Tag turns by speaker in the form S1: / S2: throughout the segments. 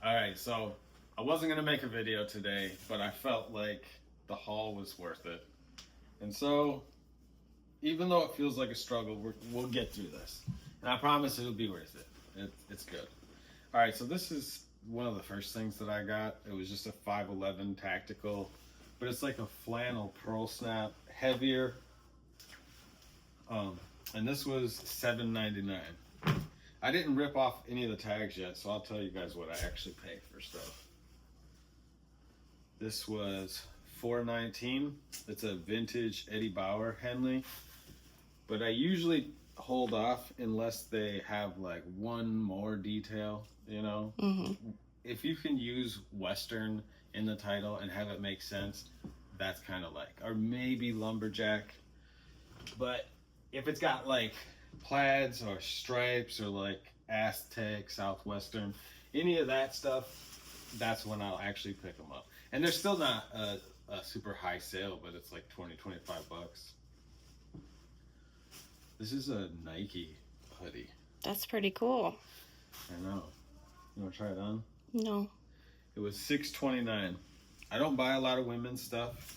S1: All right, so I wasn't gonna make a video today, but I felt like the haul was worth it, and so even though it feels like a struggle, we'll get through this, and I promise it'll be worth it. It's good. All right, so this is one of the first things that I got. It was just a 511 tactical, but it's like a flannel pearl snap, heavier. And this was $7.99. I didn't rip off any of the tags yet, so I'll tell you guys what I actually paid for stuff. This was $4.19. It's a vintage Eddie Bauer Henley, but I usually hold off unless they have like one more detail, you know. If you can use Western in the title and have it make sense, that's kind of like, or maybe lumberjack. But if it's got like plaids or stripes or like Aztec, Southwestern, any of that stuff, that's when I'll actually pick them up. And they're still not a super high sale, but it's like 20-25 bucks. This is a Nike hoodie.
S2: That's pretty cool.
S1: I know. You want to try it on?
S2: No.
S1: It was $6.29. I don't buy a lot of women's stuff.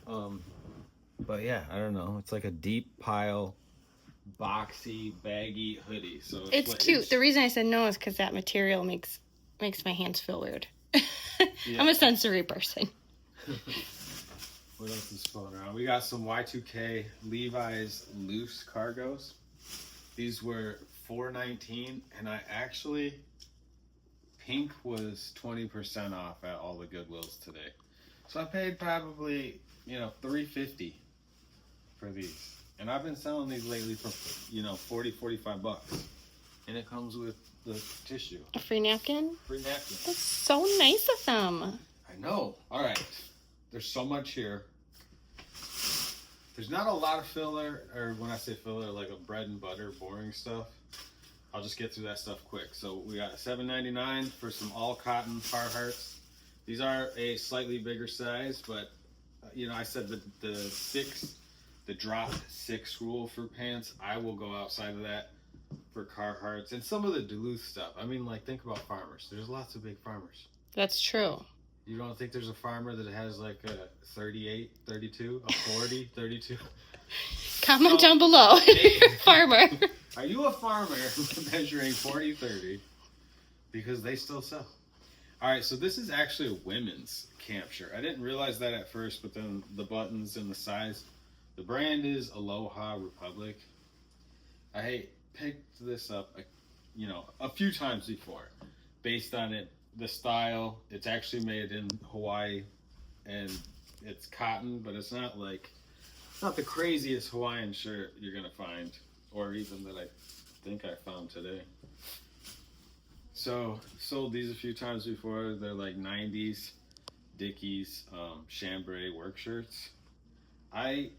S1: But yeah, I don't know. It's like a deep pile, boxy, baggy hoodie. So
S2: it's cute. The reason I said no is because that material makes my hands feel weird. I'm a sensory person.
S1: What else is going around? We got some Y2K Levi's loose cargos. These were $4.19, and I actually, pink was 20% off at all the Goodwills today. So I paid probably, $3.50 for these. And I've been selling these lately for, $40-45. And it comes with the tissue.
S2: A free napkin?
S1: Free napkin.
S2: That's so nice of them.
S1: I know. All right. There's so much here. There's not a lot of filler, or when I say filler, like a bread and butter, boring stuff. I'll just get through that stuff quick. So we got $7.99 for some all cotton Carhartts. These are a slightly bigger size, but I said the drop 6 rule for pants. I will go outside of that for Carhartts and some of the Duluth stuff. I mean, like, think about farmers. There's lots of big farmers.
S2: That's true.
S1: You don't think there's a farmer that has like a 38, 32, a 40, 32?
S2: Comment down below if you're a farmer.
S1: Are you a farmer measuring 40, 30? Because they still sell. All right, so this is actually a women's camp shirt. I didn't realize that at first, but then the buttons and the size. The brand is Aloha Republic. I picked this up, a few times before, based on it. The style, it's actually made in Hawaii, and it's cotton, but it's not the craziest Hawaiian shirt you're gonna find, or even that I think I found today. So sold these a few times before. They're like 90s Dickies chambray work shirts. I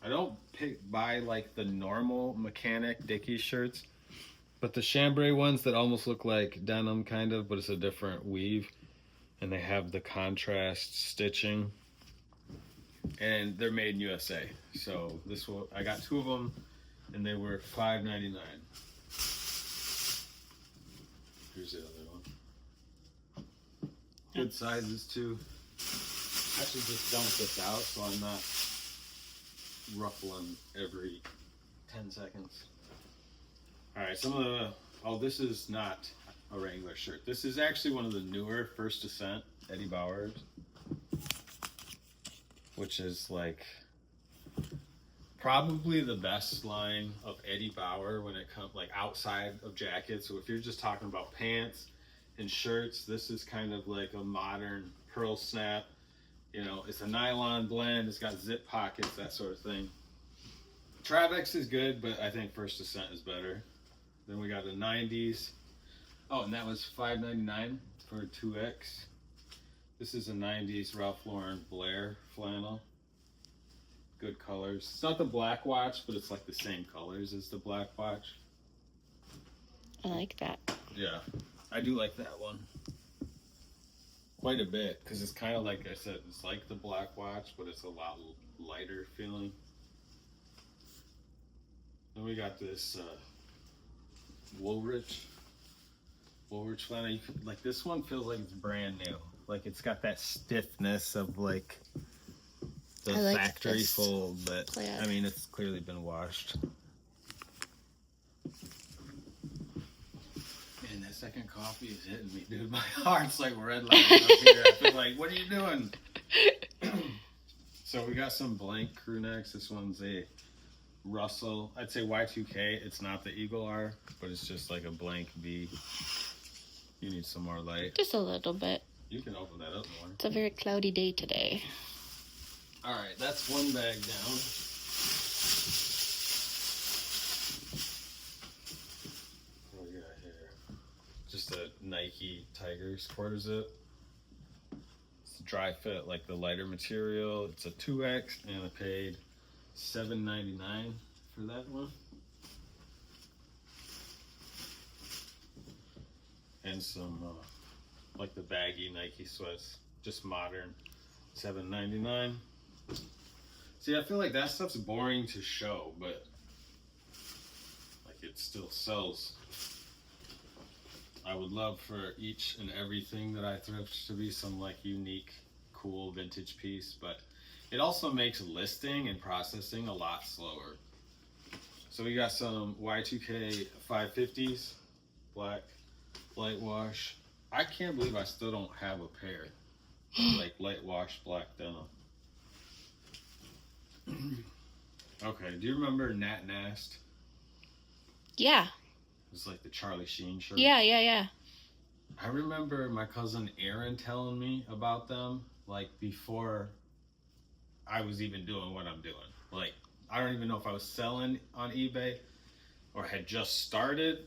S1: don't buy like the normal mechanic Dickies shirts. But the chambray ones that almost look like denim kind of, but it's a different weave. And they have the contrast stitching. And they're made in USA. So I got 2 of them, and they were $5.99. Here's the other one. Good sizes too. Actually just dumped this out so I'm not ruffling every 10 seconds. All right, this is not a Wrangler shirt. This is actually one of the newer First Descent Eddie Bauer's, which is like probably the best line of Eddie Bauer when it comes like outside of jackets. So if you're just talking about pants and shirts, this is kind of like a modern pearl snap. It's a nylon blend. It's got zip pockets, that sort of thing. Travex is good, but I think First Descent is better. Then we got a 90s. Oh, and that was $5.99 for a 2X. This is a 90s Ralph Lauren Blair flannel. Good colors. It's not the black watch, but it's like the same colors as the black watch.
S2: I like that.
S1: Yeah, I do like that one. Quite a bit, because it's kind of like I said, it's like the black watch, but it's a lot lighter feeling. Then we got this Woolrich Woolrich flannel. You could, like this one feels like it's brand new. Like it's got that stiffness of like the
S2: like
S1: factory
S2: this
S1: fold, but
S2: plaid.
S1: I mean it's clearly been washed. Man, that second coffee is hitting me, dude. My heart's like redlining up here. I feel like, what are you doing? So we got some blank crew necks. This one's a Russell. I'd say Y2K. It's not the Eagle R, but it's just like a blank V. You need some more light.
S2: Just a little bit.
S1: You can open that up more.
S2: It's a very cloudy day today.
S1: All right, that's one bag down. What do we got here? Just a Nike Tigers quarter zip. It's a dry fit, like the lighter material. It's a 2X, and I paid $7.99 for that one. And some like the baggy Nike sweats, just modern, $7.99. See, I feel like that stuff's boring to show, but like it still sells. I would love for each and everything that I thrift to be some like unique, cool vintage piece, but it also makes listing and processing a lot slower. So we got some Y2K 550s, black, light wash. I can't believe I still don't have a pair of like light wash black denim. Okay, do you remember Nat Nast?
S2: Yeah.
S1: It was like the Charlie Sheen shirt.
S2: Yeah.
S1: I remember my cousin Aaron telling me about them like before I was even doing what I'm doing. Like, I don't even know if I was selling on eBay or had just started,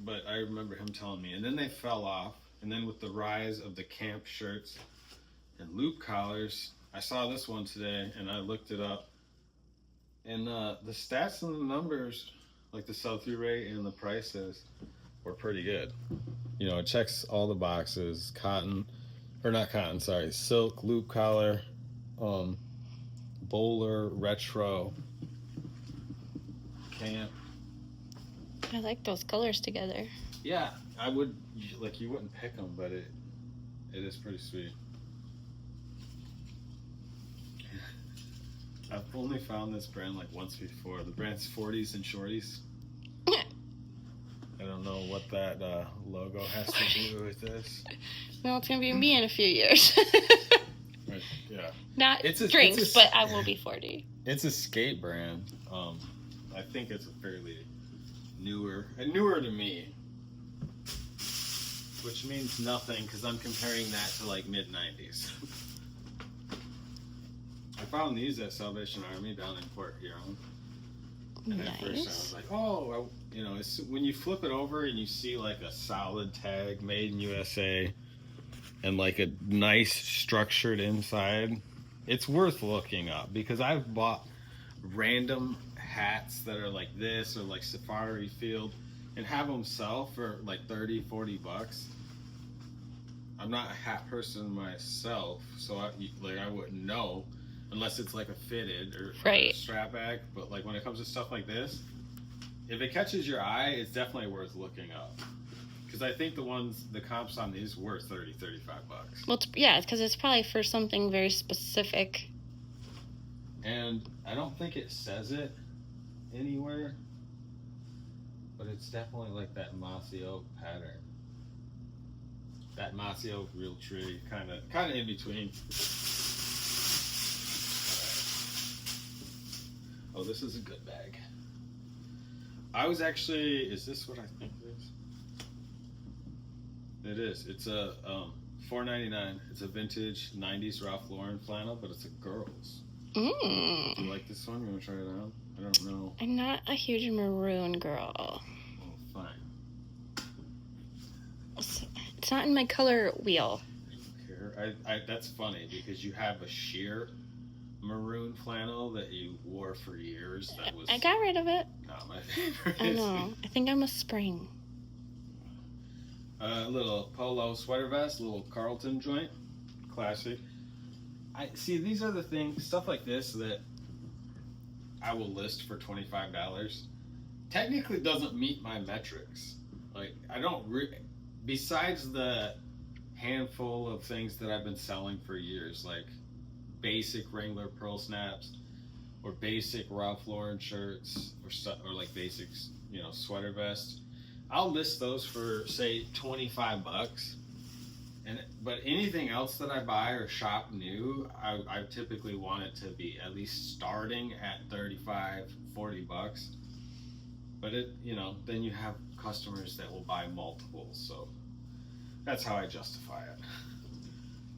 S1: but I remember him telling me. And then they fell off. And then with the rise of the camp shirts and loop collars, I saw this one today and I looked it up. And the stats and the numbers, like the sell-through rate and the prices, were pretty good. You know, it checks all the boxes. Silk, loop collar, bowler, retro, camp.
S2: I like those colors together.
S1: Yeah, I would, like, you wouldn't pick them, but it is pretty sweet. I've only found this brand like once before. The brand's 40s and Shorties. I don't know what that logo has to do with this.
S2: No, it's gonna be me in a few years.
S1: Right, yeah.
S2: Not drinks, but I will be 40.
S1: It's a skate brand. I think it's a fairly newer to me, which means nothing because I'm comparing that to like mid-90s. I found these at Salvation Army down in Port Huron. And
S2: Nice.
S1: at first I was like, oh, it's, when you flip it over and you see like a solid tag, made in USA, and like a nice structured inside, it's worth looking up because I've bought random hats that are like this or like Safari Field and have them sell for like $30-40. I'm not a hat person myself, so I wouldn't know unless it's like a fitted or a strap back. But like when it comes to stuff like this, if it catches your eye, it's definitely worth looking up. Because I think the comps on these were $30-35.
S2: Well, it's because it's probably for something very specific.
S1: And I don't think it says it anywhere, but it's definitely like that mossy oak pattern. That mossy oak real tree, kind of in between. Oh, this is a good bag. I was actually, is this what I think it is? It is. It's a $4.99. It's a vintage 90s Ralph Lauren flannel, but it's a girl's. Do you like this one? You want to try it out? I don't know.
S2: I'm not a huge maroon girl.
S1: Oh, fine.
S2: It's not in my color wheel.
S1: I don't care. That's funny because you have a sheer maroon flannel that you wore for years. That was.
S2: I got rid of it.
S1: Not my favorite.
S2: I know. I think I'm a spring.
S1: Little polo sweater vest, little Carlton joint, classic. I see. These are the things, stuff like this that I will list for $25. Technically, doesn't meet my metrics. Like I don't. besides the handful of things that I've been selling for years, like basic Wrangler pearl snaps, or basic Ralph Lauren shirts, or like basics, sweater vests, I'll list those for say $25. But anything else that I buy or shop new, I typically want it to be at least starting at $35-$40. But then you have customers that will buy multiples, so that's how I justify it.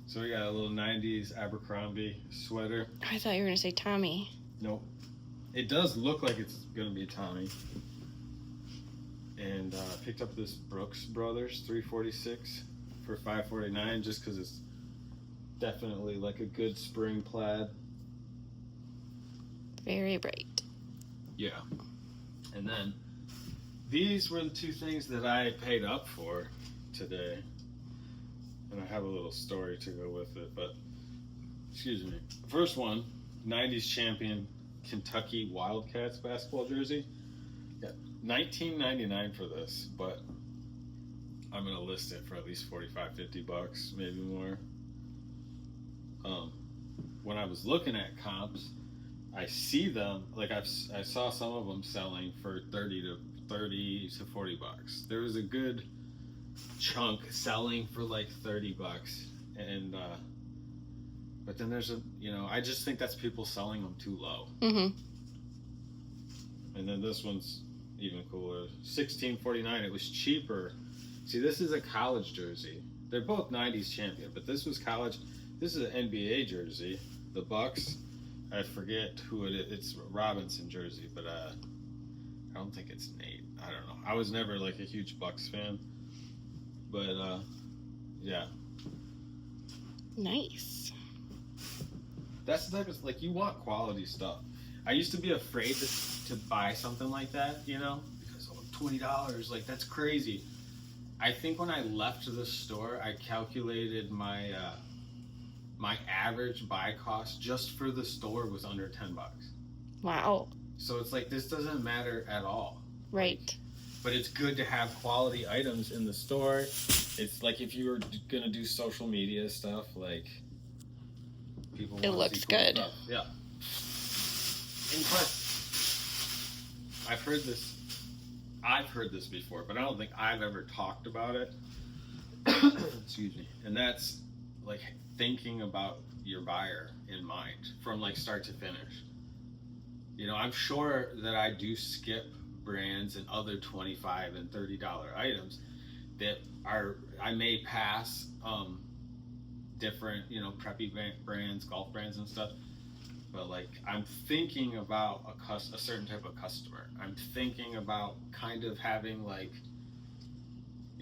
S1: So we got a little 90s Abercrombie sweater.
S2: I thought you were going to say Tommy.
S1: Nope. It does look like it's going to be Tommy. And I picked up this Brooks Brothers 346 for $5.49 just because it's definitely like a good spring plaid.
S2: Very bright.
S1: Yeah. And then these were the two things that I paid up for today. And I have a little story to go with it, but excuse me. First one, 90s champion Kentucky Wildcats basketball jersey. Yeah, $19.99 for this, but I'm gonna list it for at least $45-$50, maybe more. When I was looking at comps, I see them like I saw some of them selling for $30 to $40. There was a good chunk selling for like $30, and but then there's I just think that's people selling them too low.
S2: Mm-hmm.
S1: And then this one's even cooler, $16.49. It was cheaper. See, this is a college jersey. They're both 90s champion, but this was college. This is an NBA jersey. The Bucks, I forget who it is. It's a Robinson jersey, but I don't think it's Nate. I don't know. I was never like a huge Bucks fan, but yeah.
S2: Nice.
S1: That's the type of, like, you want quality stuff. I used to be afraid to buy something like that, because $20, like, that's crazy. I think when I left the store, I calculated my my average buy cost just for the store was under $10.
S2: Wow.
S1: So it's like, this doesn't matter at all.
S2: Right.
S1: But it's good to have quality items in the store. It's like if you were gonna do social media stuff, like people.
S2: It looks good.
S1: Stuff. Yeah. And plus, I've heard this before, but I don't think I've ever talked about it. Excuse me. And that's like thinking about your buyer in mind from like start to finish. I'm sure that I do skip brands and other $25 and $30 items that I may pass different preppy brands, golf brands and stuff, but like I'm thinking about a certain type of customer. I'm thinking about kind of having like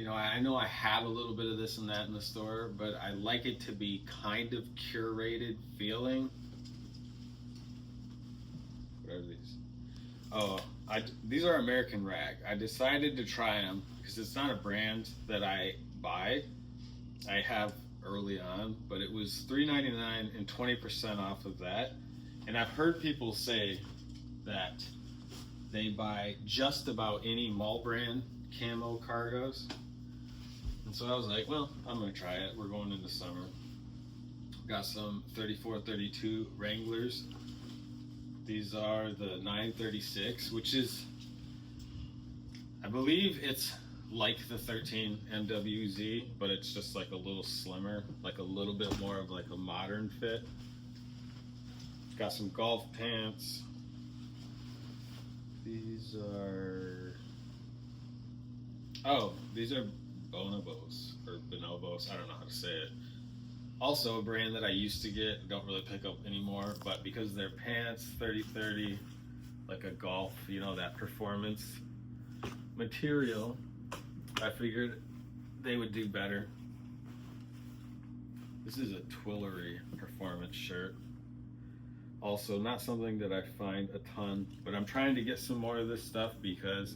S1: I know I have a little bit of this and that in the store, but I like it to be kind of curated feeling. What are these? Oh, these are American Rag. I decided to try them because it's not a brand that I buy. I have early on, but it was $3.99 and 20% off of that. And I've heard people say that they buy just about any mall brand camo cargos. And so I was like, well, I'm going to try it. We're going into summer. Got some 34-32 Wranglers. These are the 936, which is, I believe it's like the 13 MWZ, but it's just like a little slimmer, like a little bit more of like a modern fit. Got some golf pants. These are Bonobos or Bonobos. I don't know how to say it. Also a brand that I used to get, don't really pick up anymore, but because they're pants, 30-30, like a golf, that performance material, I figured they would do better. This is a Twillery performance shirt. Also, not something that I find a ton, but I'm trying to get some more of this stuff because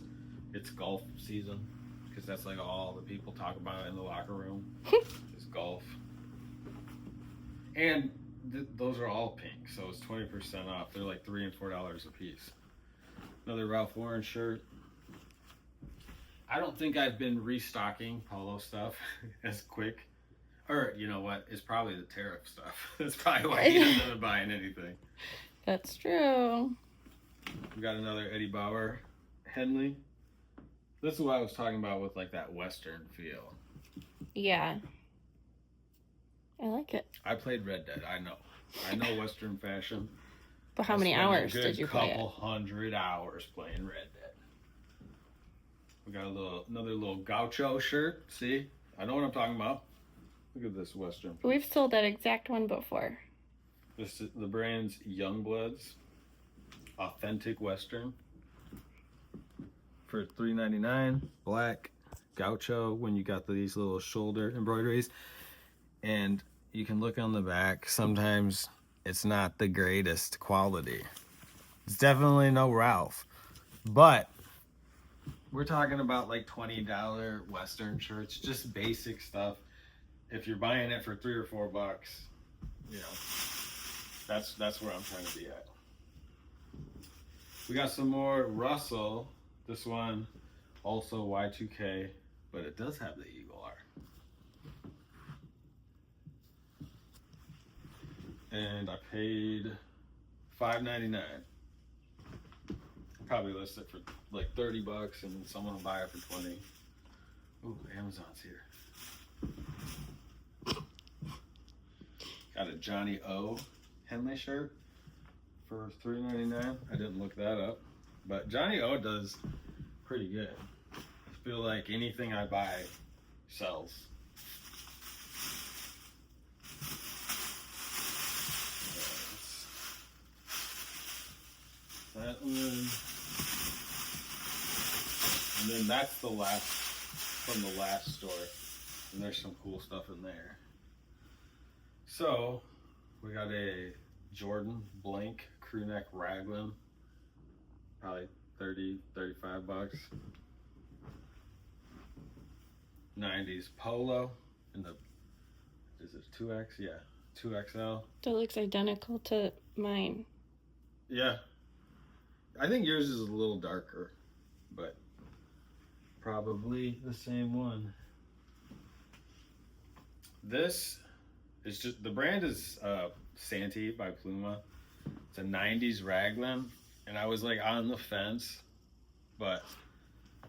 S1: it's golf season. Because that's like all the people talk about in the locker room is golf. And those are all pink, so it's 20% off. They're like $3 and $4 a piece. Another Ralph Lauren shirt. I don't think I've been restocking Polo stuff as quick. Or, you know what? It's probably the tariff stuff. That's probably why he hasn't been buying anything.
S2: That's true.
S1: We got another Eddie Bauer Henley. This is what I was talking about with like that Western feel.
S2: Yeah. I like it.
S1: I played Red Dead. I know Western fashion.
S2: But how many hours did you play it?
S1: Couple 100 hours playing Red Dead. We got another little gaucho shirt. See? I know what I'm talking about. Look at this Western piece.
S2: We've sold that exact one before.
S1: This is the brand's Youngbloods Authentic Western for $3.99. Black gaucho when you got these little shoulder embroideries. And you can look on the back. Sometimes it's not the greatest quality. It's definitely no Ralph. But we're talking about like $20 Western shirts, just basic stuff. If you're buying it for $3 or $4, you know, that's where I'm trying to be at. We got some more Russell. This one also Y2K, but it does have the Eagle R. And I paid $5.99. Probably list it for like $30 and someone will buy it for $20. Ooh, Amazon's here. Got a Johnny O Henley shirt for $3.99. I didn't look that up, but Johnny O does pretty good. I feel like anything I buy sells. That one. And then that's the last from the last store. And there's some cool stuff in there. So we got a Jordan blank crew neck raglan. Probably $30-$35. 90s Polo in the, is it 2X? Yeah, 2XL.
S2: That looks identical to mine.
S1: Yeah. I think yours is a little darker, but probably the same one. This is just, the brand is Santee by Pluma. It's a 90s raglan, and I was like on the fence, but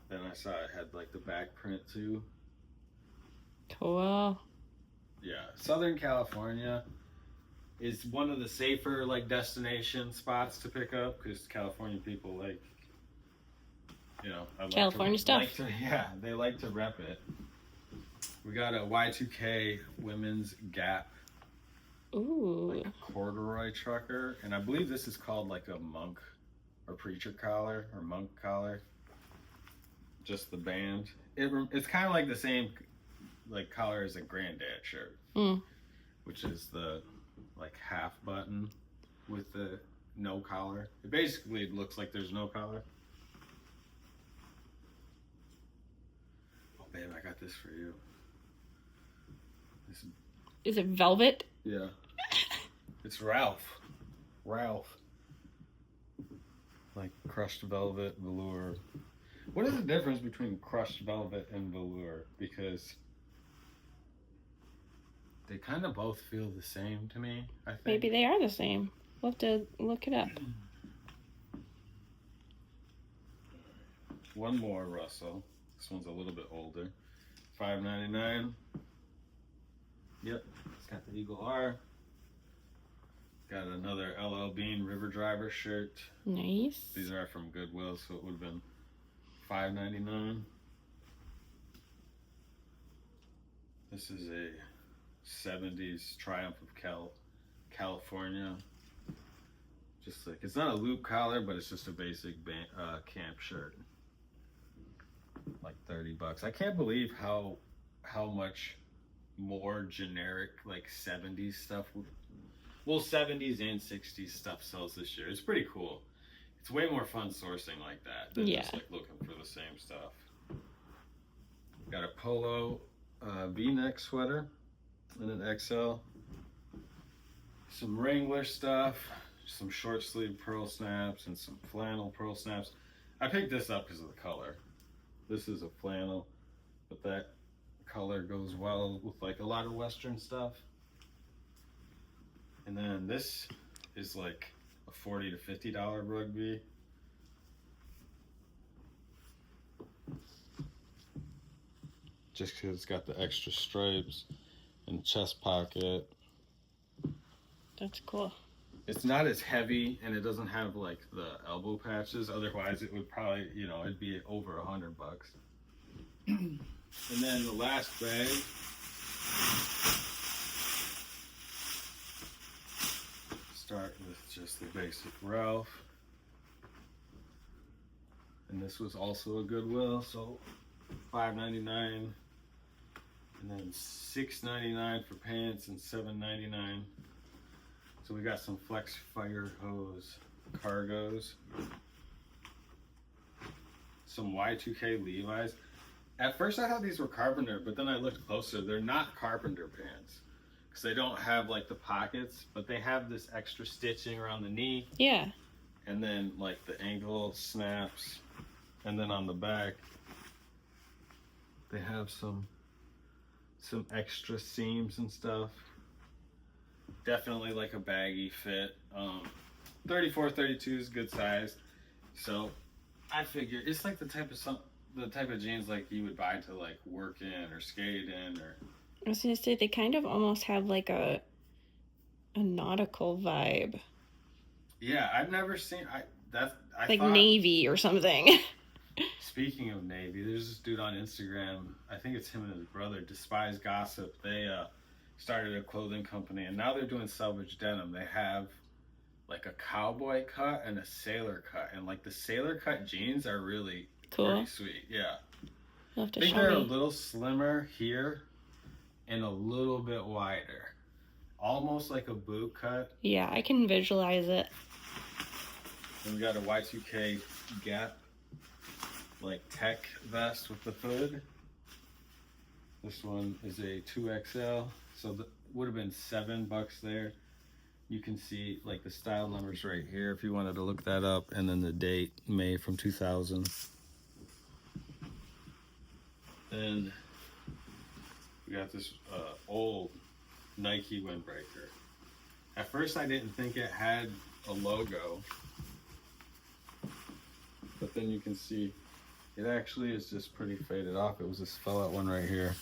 S1: then I saw it had like the back print too.
S2: Cool.
S1: Yeah, Southern California is one of the safer like destination spots to pick up because California people like, you know,
S2: California stuff.
S1: Yeah, they like to rep it. We got a Y2K women's Gap.
S2: Ooh.
S1: Like a corduroy trucker, and I believe this is called like a monk or preacher collar or monk collar. Just the band. It's kind of like the same like collar as a granddad shirt, which is the like half button with the no collar. It basically looks like there's no collar. Oh babe, I got this for you. This,
S2: is it velvet?
S1: yeah. It's Ralph. Like crushed velvet, velour. What is the difference between crushed velvet and velour? Because they kind of both feel the same to me, I think.
S2: Maybe they are the same. We'll have to look it up.
S1: One more Russell. This one's a little bit older. $5.99. Yep, it's got the Eagle R. Got another LL Bean River Driver shirt.
S2: Nice.
S1: These are from Goodwill, so it would have been $5.99. This is a 70s Triumph of California. Just like, it's not a loop collar, but it's just a basic camp shirt. Like $30. I can't believe how much more generic like 70s stuff, well 70s and 60s stuff sells this year. It's pretty cool. It's way more fun sourcing like that than just like looking for the same stuff. Got a Polo V-neck sweater in an XL. Some Wrangler stuff, some short sleeve pearl snaps and some flannel pearl snaps. I picked this up because of the color. This is a flannel, but that color goes well with like a lot of Western stuff. And then this is like a $40 to $50 rugby. Just because it's got the extra stripes and chest pocket.
S2: That's cool.
S1: It's not as heavy, and it doesn't have like the elbow patches. Otherwise, it would probably, it'd be over $100. And then the last bag. Start with just the basic Ralph. And this was also a Goodwill, so $5.99. And then $6.99 for pants and $7.99. So we got some Flex Fire Hose cargos. Some Y2K Levi's. At first I thought these were Carpenter, but then I looked closer. They're not Carpenter pants. Because they don't have like the pockets, but they have this extra stitching around the knee.
S2: Yeah.
S1: And then like the ankle snaps. And then on the back, they have some extra seams and stuff. Definitely like a baggy fit. 34, 32 is good size. So I figure it's like the type of jeans like you would buy to like work in or skate in, or
S2: I was gonna say they kind of almost have like a nautical vibe.
S1: Yeah, I've never seen
S2: like navy or something.
S1: Speaking of navy, there's this dude on Instagram, I think it's him and his brother, Despise Gossip. They started a clothing company, and now they're doing salvage denim. They have like a cowboy cut and a sailor cut, and like the sailor cut jeans are really
S2: cool.
S1: Pretty sweet. Yeah.
S2: You'll have to
S1: I think
S2: show
S1: they're
S2: me.
S1: a little slimmer here and a little bit wider. Almost like a boot cut.
S2: Yeah, I can visualize it.
S1: And we got a Y2K Gap like tech vest with the hood. This one is a 2XL, so that would have been $7 there. You can see like the style numbers right here if you wanted to look that up, and then the date, May from 2000. Then we got this old Nike windbreaker. At first I didn't think it had a logo, but then you can see it actually is just pretty faded off. It was this fell out one right here.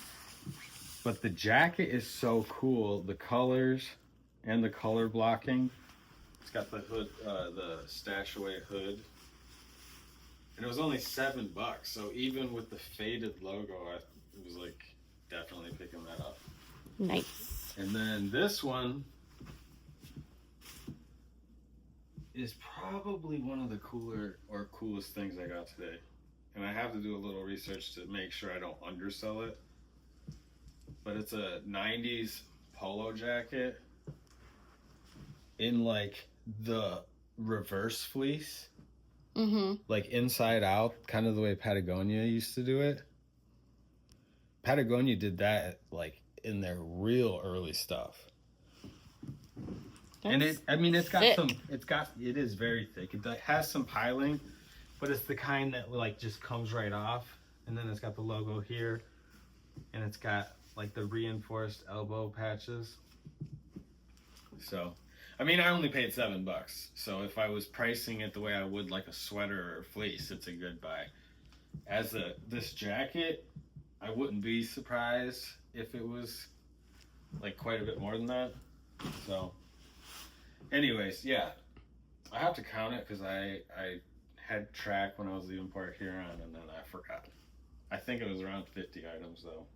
S1: But the jacket is so cool. The colors and the color blocking. It's got the hood, the stash away hood. And it was only $7. So even with the faded logo, it was like definitely picking that up.
S2: Nice.
S1: And then this one is probably one of the coolest things I got today. And I have to do a little research to make sure I don't undersell it. But it's a 90s polo jacket in like the reverse fleece.
S2: Mm-hmm.
S1: Like inside out, kind of the way Patagonia used to do it. Patagonia did that like in their real early stuff. And it's got
S2: thick.
S1: it is very thick. It has some piling, but it's the kind that like just comes right off. And then it's got the logo here, and it's got like the reinforced elbow patches. So, I only paid $7. So if I was pricing it the way I would like a sweater or fleece, it's a good buy. This jacket, I wouldn't be surprised if it was like quite a bit more than that. So, anyways, yeah, I have to count it because I had track when I was leaving Port Huron, and then I forgot. I think it was around 50 items though.